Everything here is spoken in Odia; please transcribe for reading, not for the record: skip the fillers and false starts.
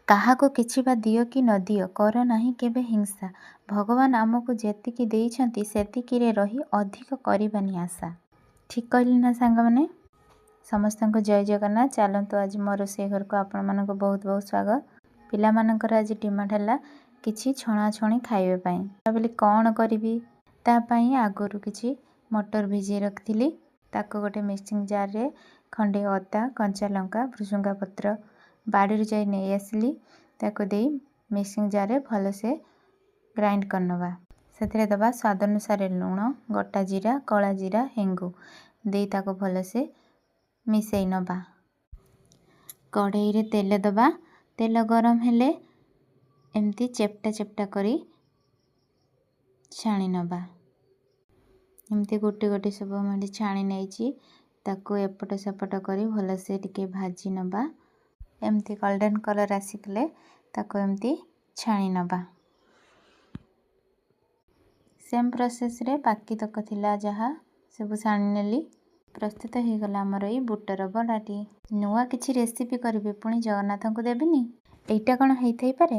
କାହାକୁ କିଛି ବା ଦିଅ କି ନ ଦିଅ, କର ନାହିଁ କେବେ ହିଂସା। ଭଗବାନ ଆମକୁ ଯେତିକି ଦେଇଛନ୍ତି ସେତିକିରେ ରହି ଅଧିକ କରିବାନି ଆଶା। ଠିକ୍ କହିଲି ନା ସାଙ୍ଗମାନେ? ସମସ୍ତଙ୍କୁ ଜୟ ଜଗନ୍ନାଥ। ଚାଲନ୍ତୁ ଆଜି ମୋ ରୋଷେଇ ଘରକୁ ଆପଣମାନଙ୍କୁ ବହୁତ ବହୁତ ସ୍ୱାଗତ। ପିଲାମାନଙ୍କର ଆଜି ଡିମାଣ୍ଡ ହେଲା କିଛି ଛଣାଛଣି ଖାଇବା ପାଇଁ। ଭାବିଲି କ'ଣ କରିବି, ତା ପାଇଁ ଆଗରୁ କିଛି ମଟର ଭିଜେଇ ରଖିଥିଲି। ତାକୁ ଗୋଟେ ମିକ୍ସିଂ ଜାର୍ରେ ଖଣ୍ଡେ ଅଦା, କଞ୍ଚା ଲଙ୍କା, ଭୃସଙ୍ଗା ପତ୍ର ବାଡ଼ିରୁ ଯାଇ ନେଇ ଆସିଲି। ତାକୁ ଦେଇ ମିକ୍ସିଂ ଜାର୍ରେ ଭଲସେ ଗ୍ରାଇଣ୍ଡ କରିନେବା। ସେଥିରେ ଦେବା ସ୍ୱାଦ ଅନୁସାରେ ଲୁଣ, ଗୋଟା ଜିରା, କଳା ଜିରା, ହେଙ୍ଗୁ ଦେଇ ତାକୁ ଭଲସେ ମିଶାଇ ନେବା। କଢ଼େଇରେ ତେଲ ଦେବା। ତେଲ ଗରମ ହେଲେ ଏମିତି ଚେପଟା ଚେପଟା କରି ଛାଣି ନେବା। ଏମିତି ଗୋଟି ଗୋଟି ସବୁ ଏମିତି ଛାଣି ନେଇଛି। ତାକୁ ଏପଟ ସେପଟ କରି ଭଲସେ ଟିକେ ଭାଜି ନେବା। ଏମିତି ଗୋଲ୍ଡେନ୍ କଲର୍ ଆସିଥିଲେ ତାକୁ ଏମିତି ଛାଣି ନେବା। ସେମ୍ ପ୍ରୋସେସ୍ରେ ବାକି ତକ ଥିଲା ଯାହା ସବୁ ଛାଣି ନେଲି। ପ୍ରସ୍ତୁତ ହୋଇଗଲା ଆମର ଏଇ ବୁଟର ବରାଟି। ନୂଆ କିଛି ରେସିପି କରିବି ପୁଣି ଜଗନ୍ନାଥଙ୍କୁ ଦେବିନି, ଏଇଟା କ'ଣ ହେଇଥାଇପାରେ?